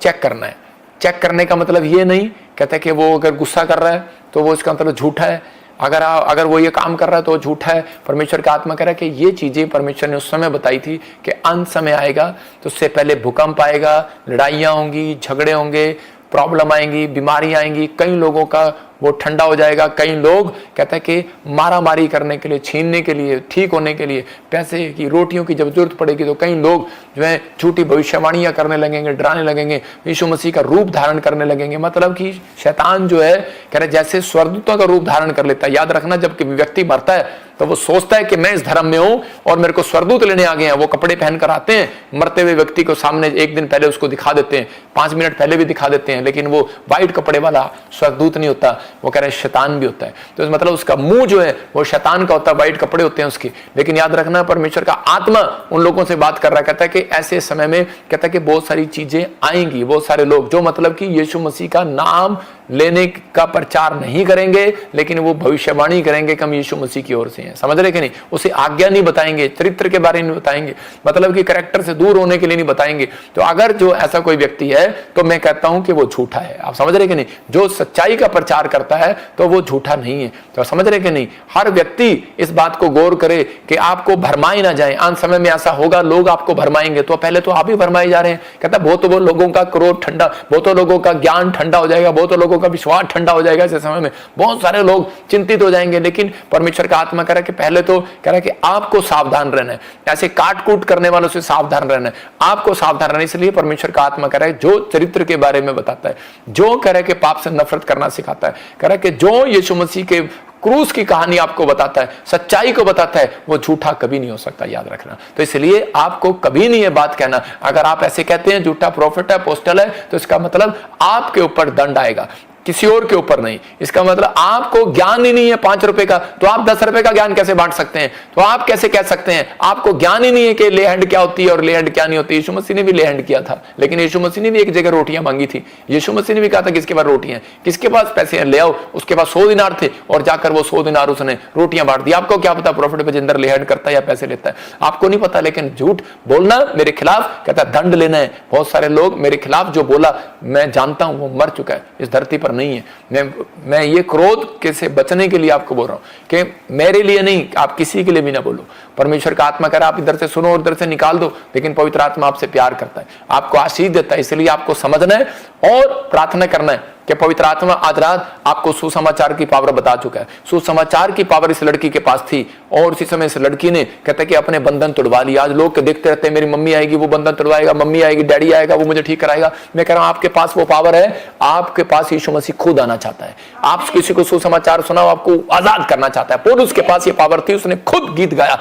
Speaker 1: चेक करना है। चेक करने का मतलब ये नहीं कहता है कि वो अगर गुस्सा कर रहा है तो वो इसका मतलब झूठा है, अगर वो ये काम कर रहा है तो झूठा है। परमेश्वर का आत्मा कह रहा है कि ये चीजें परमेश्वर ने उस समय बताई थी कि अंत समय आएगा, तो उससे पहले भूकंप आएगा, लड़ाइयाँ होंगी, झगड़े होंगे, प्रॉब्लम आएंगी, बीमारी आएंगी, कई लोगों का वो ठंडा हो जाएगा। कई लोग कहते हैं कि मारामारी करने के लिए, छीनने के लिए, ठीक होने के लिए, पैसे की, रोटियों की जब जरूरत पड़ेगी तो कई लोग जो है झूठी भविष्यवाणियां करने लगेंगे, डराने लगेंगे, यीशु मसीह का रूप धारण करने लगेंगे। मतलब कि शैतान जो है कह रहे जैसे स्वर्गदूतों का रूप धारण कर लेता है। याद रखना, जब व्यक्ति मरता है तो वो सोचता है कि मैं इस धर्म में हूं और मेरे को स्वर्गदूत लेने आ गए हैं। वो कपड़े पहनकर आते हैं, मरते हुए व्यक्ति को सामने एक दिन पहले उसको दिखा देते हैं, 5 मिनट पहले भी दिखा देते हैं, लेकिन वो व्हाइट कपड़े वाला स्वर्गदूत नहीं होता, वो कह रहे हैं शैतान भी होता है। तो मतलब उसका मुंह जो है वो शैतान का होता है, व्हाइट कपड़े होते हैं उसके। लेकिन याद रखना, परमेश्वर का आत्मा उन लोगों से बात कर रहा है, कहता है कि ऐसे समय में कहता है कि बहुत सारी चीजें आएंगी, बहुत सारे लोग जो मतलब कि यीशु मसीह का नाम लेने का प्रचार नहीं करेंगे, लेकिन वो भविष्यवाणी करेंगे कि हम यीशु मसीह की ओर से हैं। समझ रहे कि नहीं? उसे आज्ञा नहीं बताएंगे, चरित्र के बारे में बताएंगे, मतलब कि कैरेक्टर से दूर होने के लिए नहीं बताएंगे। तो अगर जो ऐसा कोई व्यक्ति है तो मैं कहता हूं कि वो झूठा है। आप समझ रहे कि नहीं? जो सच्चाई का प्रचार करता है तो वो झूठा नहीं है। तो समझ रहे कि नहीं? हर व्यक्ति इस बात को गौर करे कि आपको भरमाए ना जाए। अंत समय में ऐसा होगा, लोग आपको भरमाएंगे, तो पहले तो आप ही भरमाए जा रहे हैं। कहता बहुत तो लोगों का क्रोध ठंडा, बहुतों लोगों का ज्ञान ठंडा हो जाएगा, बहुतों लोगों का विश्वास ठंडा हो जाएगा। ऐसे समय में बहुत सारे लोग चिंतित हो जाएंगे। लेकिन परमेश्वर का आत्मा कह रहा है कि पहले तो कह रहा है कि आपको सावधान रहना है, ऐसे काट कूट करने वालों से सावधान रहना है, आपको सावधान रहना है। इसलिए परमेश्वर का आत्मा कह रहा है जो चरित्र के बारे में बताता है, जो कह रहा है कि पाप से नफरत करना सिखाता है, कह रहा है कि जो यीशु मसीह के क्रूस की कहानी आपको बताता है, सच्चाई को बताता है, वो झूठा कभी नहीं हो सकता। याद रखना। तो इसलिए आपको कभी नहीं ये बात कहना। अगर आप ऐसे कहते हैं झूठा प्रॉफिट है, अपोस्टल है, तो इसका मतलब आपके ऊपर दंड आएगा, किसी और के ऊपर नहीं। इसका मतलब आपको ज्ञान ही नहीं है 5 रुपए का, तो आप 10 रुपए का ज्ञान कैसे बांट सकते हैं? तो आप कैसे कह सकते हैं आपको ज्ञान ही नहीं है कि ले हैंड क्या होती है और ले हैंड क्या नहीं होती? यीशु मसीह ने भी ले हैंड किया था, लेकिन यीशु मसीह ने भी एक जगह रोटियां मांगी थी। यीशु मसीह ने भी कहा था किसके पास रोटियां, किसके पास पैसे हैं ले आओ। उसके पास 100 दिनार थे और जाकर वो 100 दिनार उसने रोटियां बांट दी। आपको क्या पता प्रॉफिट पे जिंदर ले हैंड करता है या पैसे लेता है? आपको नहीं पता। लेकिन झूठ बोलना मेरे खिलाफ, कहता दंड लेना है। बहुत सारे लोग मेरे खिलाफ जो बोला, मैं जानता हूं वो मर चुका है, इस धरती पर नहीं है। मैं ये क्रोध के से बचने के लिए आपको बोल रहा हूं कि मेरे लिए नहीं, आप किसी के लिए भी ना बोलो। परमेश्वर का आत्मा कह रहा है आप इधर से सुनो और इधर से निकाल दो, लेकिन पवित्र आत्मा आपसे प्यार करता है, आपको आशीष देता है। इसलिए आपको समझना है और प्रार्थना करना है कि पवित्र आत्मा आज रात आपको सुसमाचार की पावर बता चुका है। सुसमाचार की पावर इस लड़की के पास थी और उसी समय इस लड़की ने कहते कि अपने बंधन तोड़वा लिया। आज लोग देखते रहते हैं मेरी मम्मी आएगी वो बंधन तोड़वाएगा, मम्मी आएगी, डैडी आएगा वो मुझे ठीक कराएगा। मैं कह रहा हूं आपके पास वो पावर है, आपके पास यीशु मसीह खुद आना चाहता है। आप किसी को सुसमाचार सुनाओ, आपको आजाद करना चाहता है। पौलुस के पास ये पावर थी, उसने खुद गीत गाया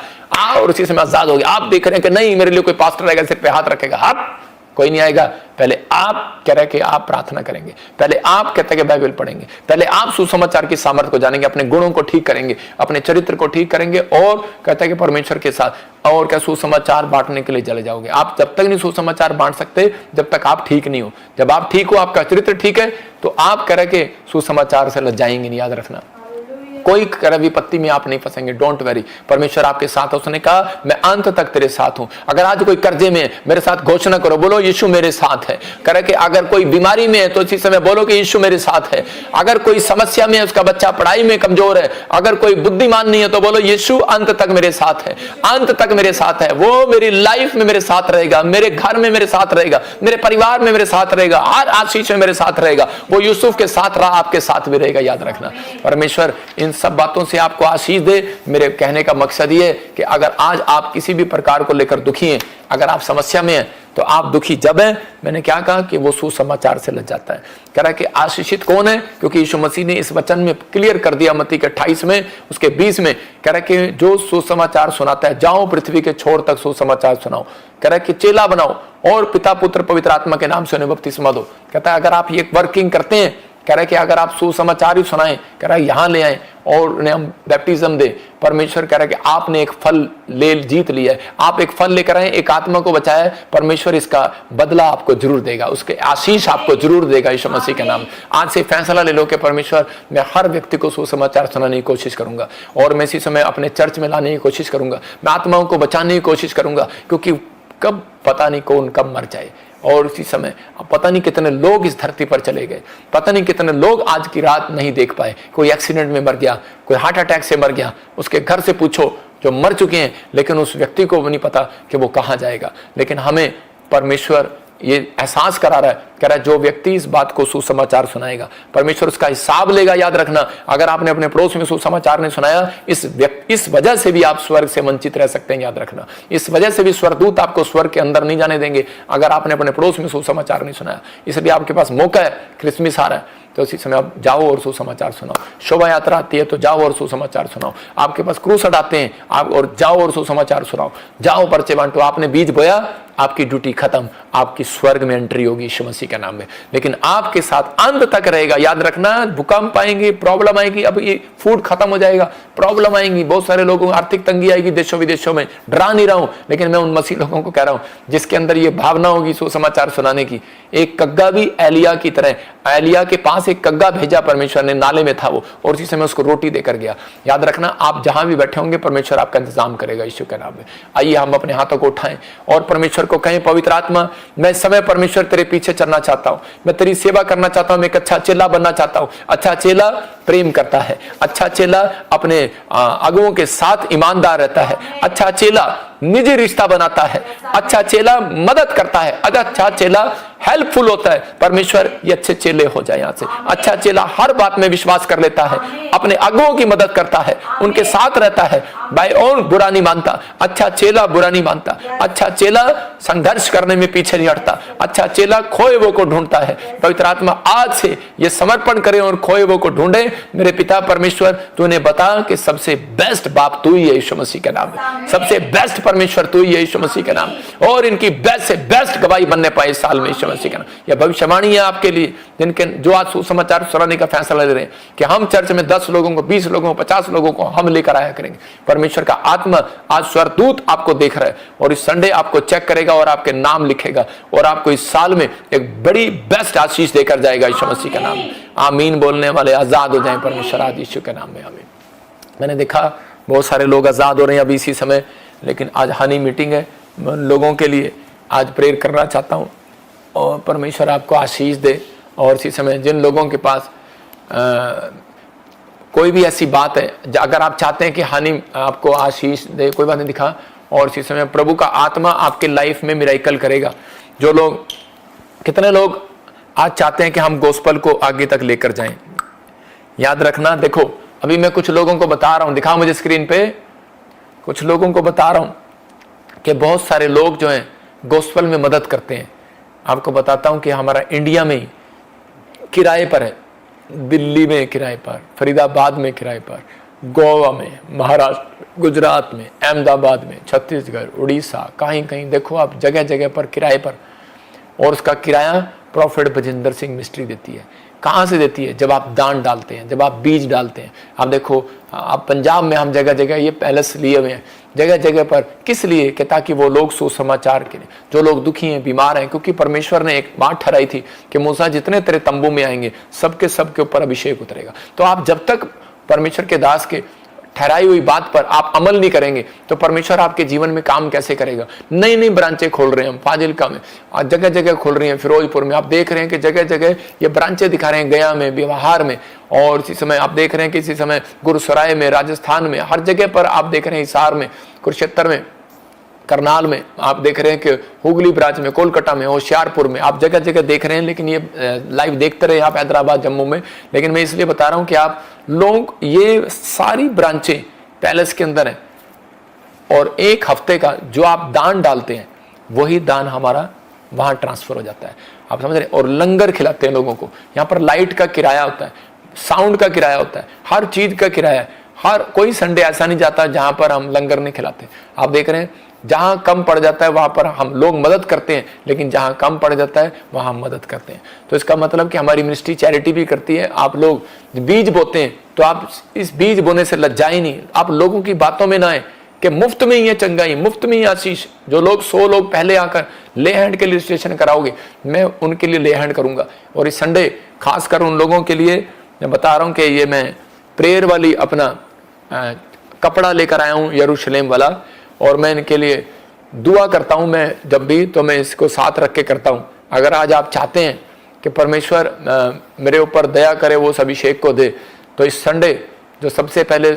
Speaker 1: और उसी समय आजाद हो गया। आप देख रहे हैं कि नहीं मेरे लिए कोई पास्टर आएगा सिर पे हाथ रखेगा, आप कोई नहीं आएगा। पहले आप कह रहे कि आप प्रार्थना करेंगे, पहले आप कहते हैं कि बाइबल पढ़ेंगे, पहले आप सुसमाचार की सामर्थ्य को जानेंगे, अपने गुणों को ठीक करेंगे, अपने चरित्र को ठीक करेंगे और कहते हैं कि परमेश्वर के साथ और क्या सुसमाचार बांटने के लिए चले जाओगे। आप जब तक नहीं सुसमाचार बांट सकते जब तक आप ठीक नहीं हो। जब आप ठीक हो, आपका चरित्र ठीक है, तो आप कह रहे कि सुसमाचार से लजाएंगे नहीं। याद रखना। कोई विपत्ति में आप नहीं फंसेंगे, डोंट वेरी, परमेश्वर आपके साथ। उसने कहा मैं अंत तक तेरे साथ हूं। अगर आज कोई कर्जे में है, मेरे साथ घोषणा करो, बोलो यीशु मेरे साथ है। करे कि अगर कोई बीमारी में है तो इसी समय बोलो कि यीशु मेरे साथ है। अगर कोई समस्या में है, उसका बच्चा पढ़ाई में कमजोर है, अगर कोई बुद्धिमान नहीं है तो बोलो यीशु अंत तक मेरे साथ है, अंत तक मेरे साथ है। वो मेरी लाइफ में मेरे साथ रहेगा, मेरे घर में मेरे साथ रहेगा, मेरे परिवार में मेरे साथ रहेगा, हर आशीष में मेरे साथ रहेगा। वो यूसुफ के साथ रहा, आपके साथ भी रहेगा, याद रखना। परमेश्वर इन सब बातों से आपको आशीष दे। मेरे कहने का मकसद ये है कि अगर आज आप किसी भी प्रकार को लेकर दुखी हैं, अगर आप समस्या में हैं, तो आप दुखी जब हैं, मैंने क्या कहा कि वो सुसमाचार से लग जाता है। कह रहा कि आशीषित कौन है, क्योंकि यीशु मसीह ने इस वचन में क्लियर कर दिया, मत्ती के 28 में उसके 20 में कह रहा कि जो सुसमाचार सुनाता है, जाओ पृथ्वी के छोर तक सुसमाचार सुनाओ। कह रहा कि चेला बनाओ और पिता पुत्र पवित्र आत्मा के नाम से उन्हें बपतिस्मा दो। कहता है अगर आप ये वर्किंग करते हैं, कह रहा है कि अगर आप सुसमाचार ही सुनाएं, कह रहा है यहां ले आए और उन्हें हम बैप्टिज्म दे, परमेश्वर कह रहा है कि आपने एक फल ले जीत लिया है, आप एक फल लेकर आए, एक आत्मा को बचाया है, परमेश्वर इसका बदला आपको जरूर देगा, उसके आशीष आपको जरूर देगा यीशु मसीह के नाम। आज से फैसला ले लो कि परमेश्वर मैं हर व्यक्ति को सुसमाचार सुनाने की कोशिश करूंगा, और मैं इसी समय अपने चर्च में लाने की कोशिश करूंगा, मैं आत्माओं को बचाने की कोशिश करूंगा, क्योंकि कब पता नहीं कौन कब मर जाए। और इसी समय पता नहीं कितने लोग इस धरती पर चले गए, पता नहीं कितने लोग आज की रात नहीं देख पाए। कोई एक्सीडेंट में मर गया, कोई हार्ट अटैक से मर गया, उसके घर से पूछो जो मर चुके हैं, लेकिन उस व्यक्ति को नहीं पता कि वो कहाँ जाएगा। लेकिन हमें परमेश्वर ये एहसास करा रहा है, कह रहा है जो व्यक्ति इस बात को सुसमाचार सुनाएगा, परमेश्वर उसका हिसाब लेगा। याद रखना, अगर आपने अपने पड़ोस में सुसमाचार नहीं सुनाया, इस वजह से भी आप स्वर्ग से वंचित रह सकते हैं। याद रखना, इस वजह से भी स्वर्गदूत आपको स्वर्ग के अंदर नहीं जाने देंगे, अगर आपने अपने पड़ोस में सुसमाचार नहीं सुनाया। इसलिए आपके पास मौका है, क्रिसमस आ रहा है, तो इसी समय आप जाओ और सुसमाचार सुनाओ। शोभा यात्रा आती है तो जाओ और सुसमाचार सुनाओ। आपके पास क्रूसड आते हैं, आप और जाओ और सुसमाचार सुनाओ। जाओ पर्चे बांटो, आपने बीज बोया, आपकी ड्यूटी खत्म, आपकी स्वर्ग में एंट्री होगी यीशु मसीह के नाम में। लेकिन आपके साथ अंत तक रहेगा। याद रखना, भूकंप आएंगे, प्रॉब्लम आएगी, अब ये फूड खत्म हो जाएगा, प्रॉब्लम आएंगी, बहुत सारे लोगों को आर्थिक तंगी आएगी देशों विदेशों में। डरा नहीं रहा हूं, लेकिन मैं उन मसीह लोगों को कह रहा हूं जिसके अंदर ये भावना होगी सुसमाचार सुनाने की। एक कग्गा भी एलिया की तरह, एलिया के पास एक कग्गा भेजा परमेश्वर ने, नाले में था वो, और उसी समय उसको रोटी देकर गया। याद रखना, आप जहां भी बैठे होंगे परमेश्वर आपका इंतजाम करेगा यीशु के नाम में। आइए हम अपने हाथों को उठाएं और परमेश्वर को कहें, पवित्र आत्मा मैं इस समय परमेश्वर तेरे पीछे चलना चाहता हूं, मैं तेरी सेवा करना चाहता हूं, मैं एक अच्छा चेला बनना चाहता हूं। अच्छा चेला प्रेम करता है, अच्छा चेला अपने अगुओं के साथ ईमानदार रहता है, अच्छा चेला निजी रिश्ता बनाता है, अच्छा चेला मदद करता है, अच्छा चेला हेल्पफुल होता है। परमेश्वर ये अच्छे चेले हो जाए यहाँ से। अच्छा चेला हर बात में विश्वास कर लेता है, अपने अगुओं की मदद करता है, उनके साथ रहता है, बाय ओन बुरा नहीं मानता। अच्छा चेला बुरा नहीं मानता, अच्छा चेला संघर्ष करने में पीछे नहीं हटता, अच्छा चेला खोए वो को ढूंढता है। पवित्र आत्मा आज से ये समर्पण करें और खोए वो को ढूंढे। मेरे पिता परमेश्वर, तूने बता कि सबसे बेस्ट बाप तू ही है यीशु मसीह के नाम में, सबसे बेस्ट परमेश्वर तू ही है यीशु मसीह के नाम, और इनकी बेस्ट से बेस्ट गवाही बनने पाए इस साल में यीशु मसीह के नाम। यह भविष्यवाणी है आपके लिए, जिनके जो आज सुसमाचार सुनाने का फैसला ले रहे हैं कि हम चर्च में 10 लोगों को, 20 लोगों को, 50 लोगों को हम लेकर आया करेंगे। परमेश्वर का आत्मा आज स्वर्गदूत आपको देख रहा है और इस संडे आपको चेक करेगा और आपके नाम लिखेगा और आपको इस साल में एक बड़ी बेस्ट आशीष देकर जाएगा यीशु मसीह का नाम। आमीन बोलने वाले आजाद हो जाएं परमेश्वर आज यीशु के नाम में, आमीन। मैंने देखा बहुत सारे लोग आजाद हो रहे हैं अभी इसी समय, लेकिन आज हनी मीटिंग है, मैं उन लोगों के लिए आज प्रेयर करना चाहता हूँ और परमेश्वर आपको आशीष दे। और इसी समय जिन लोगों के पास कोई भी ऐसी बात है, अगर आप चाहते हैं कि हनी आपको आशीष दे, कोई बात नहीं दिखा, और इसी समय प्रभु का आत्मा आपके लाइफ में मिराकल करेगा। जो लोग, कितने लोग आज चाहते हैं कि हम गॉस्पेल को आगे तक लेकर जाएं। याद रखना, देखो अभी मैं कुछ लोगों को बता रहा हूं, दिखाओ मुझे स्क्रीन पे, कुछ लोगों को बता रहा हूं कि बहुत सारे लोग जो हैं गॉस्पेल में मदद करते हैं। आपको बताता हूं कि हमारा इंडिया में किराए पर है, दिल्ली में किराए पर, फरीदाबाद में किराए पर, गोवा में, महाराष्ट्र, गुजरात में, अहमदाबाद में, छत्तीसगढ़, उड़ीसा, कहीं कहीं देखो आप, जगह जगह पर किराए पर। और उसका किराया प्रॉफिट बजिंदर सिंह मिस्ट्री देती है। कहाँ से देती है? जब आप दान डालते हैं, जब आप बीज डालते हैं। आप देखो, आप पंजाब में हम जगह जगह ये पैलेस लिए हुए हैं जगह जगह पर, किस लिए? कि ताकि वो लोग सुसमाचार के लिए, जो लोग दुखी हैं, बीमार हैं, क्योंकि परमेश्वर ने एक बात ठहराई थी कि मूसा जितने तेरे तंबू में आएंगे सबके ऊपर अभिषेक उतरेगा। तो आप जब तक परमेश्वर के दास के ठहराई हुई बात पर आप अमल नहीं करेंगे तो परमेश्वर आपके जीवन में काम कैसे करेगा। नई नई ब्रांचें खोल रहे हैं हम फाजिल्का में, जगह जगह खोल रही हैं, फिरोजपुर में आप देख रहे हैं कि जगह जगह ये ब्रांचें दिखा रहे हैं, गया में, व्यवहार में, और इसी समय आप देख रहे हैं कि इसी समय गुरुसराय में, राजस्थान में, हर जगह पर आप देख रहे हैं, हिसार में, कुरुक्षेत्र में, करनाल में आप देख रहे हैं कि हुगली ब्रांच में, कोलकाता में, होशियारपुर में, आप जगह जगह देख रहे हैं। लेकिन ये लाइव देखते रहे आप हैदराबाद, जम्मू में। लेकिन मैं इसलिए बता रहा हूं कि आप लोग, ये सारी ब्रांचें पैलेस के अंदर हैं और एक हफ्ते का जो आप दान डालते हैं वही दान हमारा वहां ट्रांसफर हो जाता है, आप समझ रहे हैं। और लंगर खिलाते हैं लोगों को। यहाँ पर लाइट का किराया होता है, साउंड का किराया होता है, हर चीज का किराया है। हर कोई संडे ऐसा नहीं जाता जहां पर हम लंगर नहीं खिलाते। आप देख रहे हैं जहां कम पड़ जाता है वहां पर हम लोग मदद करते हैं, लेकिन जहां कम पड़ जाता है वहां हम मदद करते हैं। तो इसका मतलब कि हमारी मिनिस्ट्री चैरिटी भी करती है। आप लोग बीज बोते हैं तो आप इस बीज बोने से लज्जाए नहीं, आप लोगों की बातों में ना आए कि मुफ्त में ही है चंगाई, मुफ्त में ही आशीष। जो लोग 100 लोग पहले आकर ले हैंड के लिए रजिस्ट्रेशन कराओगे, मैं उनके लिए ले हैंड करूंगा। और इस संडे खासकर उन लोगों के लिए मैं बता रहा हूं कि ये मैं प्रेयर वाली अपना कपड़ा लेकर आया हूं, यरूशलेम वाला, और मैं इनके लिए दुआ करता हूं। मैं जब भी तो मैं इसको साथ रख के करता हूं। अगर आज आप चाहते हैं कि परमेश्वर मेरे ऊपर दया करे, वो उस अभिषेक को दे, तो इस संडे जो सबसे पहले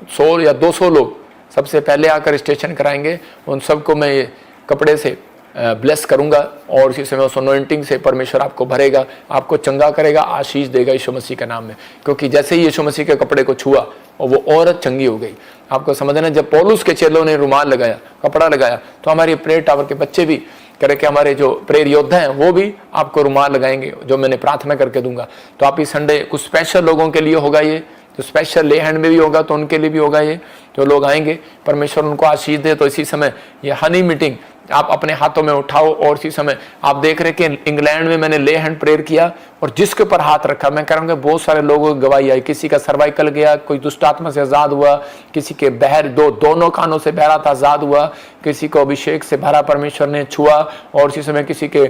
Speaker 1: 100 या 200 लोग सबसे पहले आकर रजिस्ट्रेशन कराएंगे, उन सबको मैं ये कपड़े से ब्लेस करूंगा। और इसी समय उस अनॉइंटिंग से परमेश्वर आपको भरेगा, आपको चंगा करेगा, आशीष देगा यीशु मसीह के नाम में। क्योंकि जैसे ही यीशु मसीह के कपड़े को छुआ और वो औरत चंगी हो गई। आपको समझना, जब पौलुस के चेलों ने रुमाल लगाया, कपड़ा लगाया, तो हमारे प्रेयर टावर के बच्चे भी कह रहे कि हमारे जो प्रेयर योद्धा हैं वो भी आपको रुमाल लगाएंगे, जो मैंने प्रार्थना करके दूंगा। तो आप इस संडे कुछ स्पेशल लोगों के लिए होगा, ये तो स्पेशल ले हैंड में भी होगा, तो उनके लिए भी होगा ये, जो लोग आएंगे परमेश्वर उनको आशीष दे। तो इसी समय ये हनी मीटिंग आप अपने हाथों में उठाओ। और इसी समय आप देख रहे कि इंग्लैंड में मैंने ले हैंड प्रेयर किया और जिसके ऊपर हाथ रखा, मैं कह रहा हूँ बहुत सारे लोगों की गवाही आई। किसी का सर्वाइकल गया, कोई दुष्ट आत्मा से आजाद हुआ, किसी के दोनों कानों से बहरा था, आजाद हुआ, किसी को अभिषेक से भरा परमेश्वर ने छुआ। और इसी समय किसी के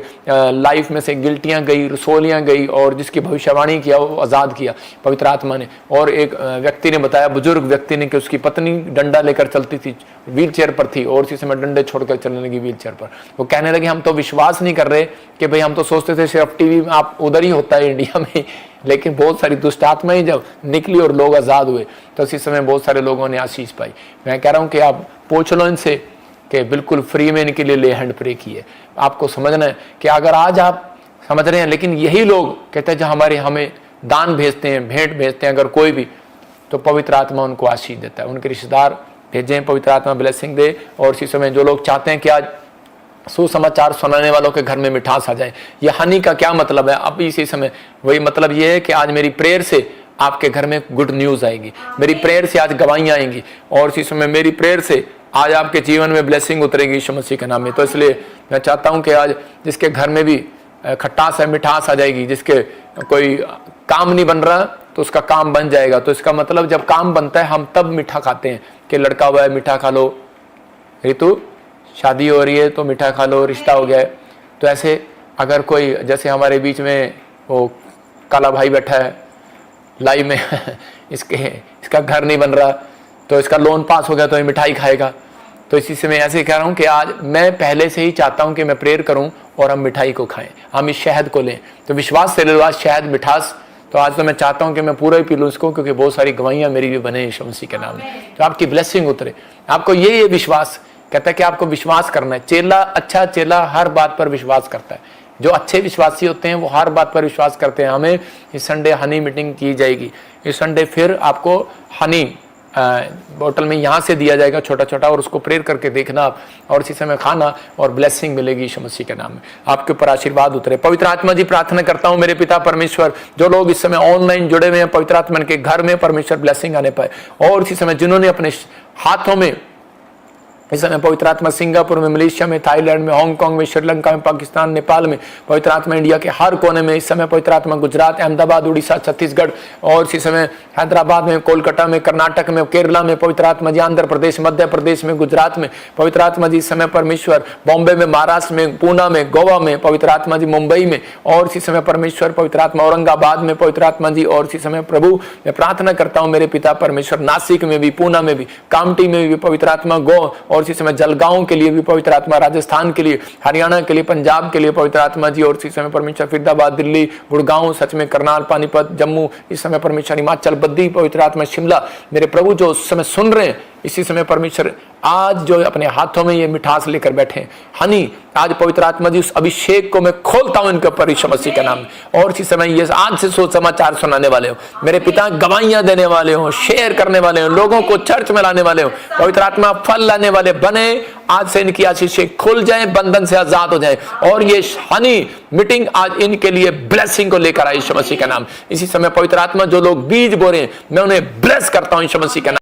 Speaker 1: लाइफ में से गिल्टियां गई, रसोलियां गई, और जिसकी भविष्यवाणी किया वो आजाद किया पवित्र आत्मा ने। और एक व्यक्ति ने बताया, बुजुर्ग व्यक्ति ने, कि उसकी पत्नी डंडा लेकर चलती थी, व्हील चेयर पर थी, और इसी समय डंडे छोड़कर चलने लगी व्हील चेयर पर। वो कहने लगे हम तो विश्वास नहीं कर रहे कि भाई, हम तो सोचते थे सिर्फ टीवी में आप उधर ही होता है इंडिया में, लेकिन बहुत सारी दुष्ट आत्माएं जब निकली और लोग आजाद हुए, तो इसी समय बहुत सारे लोगों ने आशीष पाई। मैं कह रहा हूं कि आप पूछ लो इनसे कि बिल्कुल फ्री में इनके लिए ले हैंड प्रे किए। आपको समझना है कि अगर आज आप समझ रहे हैं, लेकिन यही लोग कहते हैं जो हमें दान भेजते हैं, भेंट भेजते हैं, अगर कोई भी, तो पवित्र आत्मा उनको आशीष देता है। उनके रिश्तेदार भेजें, पवित्र आत्मा ब्लेसिंग दे। और इसी समय जो लोग चाहते हैं कि आज सुसमाचार सुनाने वालों के घर में मिठास आ जाए, ये हनी का क्या मतलब है? अब इसी समय वही मतलब ये है कि आज मेरी प्रेयर से आपके घर में गुड न्यूज आएगी, मेरी प्रेयर से आज गवाहियां आएंगी, और इसी समय मेरी प्रेयर से आज आपके जीवन में ब्लेसिंग उतरेगी यीशु मसीह के नाम में। तो इसलिए मैं चाहता हूं कि आज जिसके घर में भी खट्टास है, मिठास आ जाएगी, जिसके कोई काम नहीं बन रहा तो उसका काम बन जाएगा। तो इसका मतलब जब काम बनता है हम तब मीठा खाते हैं कि लड़का हुआ है मीठा खा लो, ऋतु शादी हो रही है तो मीठा खा लो, रिश्ता हो गया है। तो ऐसे अगर कोई, जैसे हमारे बीच में वो काला भाई बैठा है लाइव में इसका घर नहीं बन रहा, तो इसका लोन पास हो गया तो ये मिठाई खाएगा। तो इसी से मैं ऐसे कह रहा हूँ कि आज मैं पहले से ही चाहता हूँ कि मैं प्रेयर करूँ और हम मिठाई को खाएं, हम इस शहद को लें। तो विश्वास से ले लो आज शहद मिठास। तो आज तो मैं चाहता हूं कि मैं पूरा ही पी लूं इसको, क्योंकि बहुत सारी गवाहियां मेरी भी बने यीशु मसीह के नाम में। तो आपकी ब्लेसिंग उतरे। आपको ये विश्वास कहता है कि आपको विश्वास करना है। चेला, अच्छा चेला हर बात पर विश्वास करता है। जो अच्छे विश्वासी होते हैं वो हर बात पर विश्वास करते हैं। हमें इस संडे हनी मीटिंग की जाएगी। इस संडे फिर आपको हनी बोतल में यहाँ से दिया जाएगा छोटा छोटा, और उसको प्रेयर करके देखना आप, और इसी समय खाना, और ब्लेसिंग मिलेगी यीशु मसीह के नाम में। आपके ऊपर आशीर्वाद उतरे। पवित्र आत्मा जी, प्रार्थना करता हूँ मेरे पिता परमेश्वर, जो लोग इस समय ऑनलाइन जुड़े हुए हैं, पवित्र आत्मा के घर में परमेश्वर ब्लेसिंग आने पाए। और इसी समय जिन्होंने अपने हाथों में इस समय पवित्र आत्मा सिंगापुर में, मलेशिया में, थाईलैंड में, हांगकांग में, श्रीलंका में, पाकिस्तान, नेपाल में, पवित्र आत्मा इंडिया के हर कोने में इस समय पवित्र आत्मा गुजरात, अहमदाबाद, उड़ीसा, छत्तीसगढ़ और इसी समय हैदराबाद में, कोलकाता में, कर्नाटक में, केरला में, पवित्र आत्मा जी आंध्र प्रदेश, मध्य प्रदेश में, गुजरात में, पवित्र आत्मा जी इस समय परमेश्वर बॉम्बे में, महाराष्ट्र में, पूना में, गोवा में, पवित्र आत्मा जी मुंबई में और इसी समय परमेश्वर पवित्र आत्मा औरंगाबाद में, पवित्र आत्मा जी और इसी समय प्रभु मैं प्रार्थना करता हूं मेरे पिता परमेश्वर नासिक में भी, पूना में भी, कामटी में भी पवित्र आत्मा गो और इसी समय जलगांव के लिए भी पवित्र आत्मा, राजस्थान के लिए, हरियाणा के लिए, पंजाब के लिए पवित्र आत्मा जी और इसी समय परमेश्वर फरीदाबाद, दिल्ली, गुड़गांव, सच में करनाल, पानीपत, जम्मू, इस समय परमेश्वर हिमाचल, बद्दी, पवित्र आत्मा शिमला, मेरे प्रभु जो उस समय सुन रहे हैं इसी समय परमेश्वर आज जो अपने हाथों में ये मिठास लेकर बैठे हैं, हनी, आज पवित्र आत्मा जी उस अभिषेक को मैं खोलता हूं इनके ऊपर यीशु मसीह के नाम में। और इसी समय ये आज से समाचार सुनाने वाले हो मेरे पिता, गवाहियां देने वाले हो, शेयर करने वाले हो, लोगों को चर्च में लाने वाले हो, पवित्र आत्मा फल लाने वाले बने। आज से इनकी आशीषें खुल जाए, बंधन से आजाद हो जाए और ये हनी मीटिंग आज इनके लिए ब्लेसिंग को लेकर आए यीशु मसीह के नाम। इसी समय पवित्र आत्मा जो लोग बीज बो रहे हैं मैं उन्हें ब्लेस करता हूं यीशु मसीह के नाम।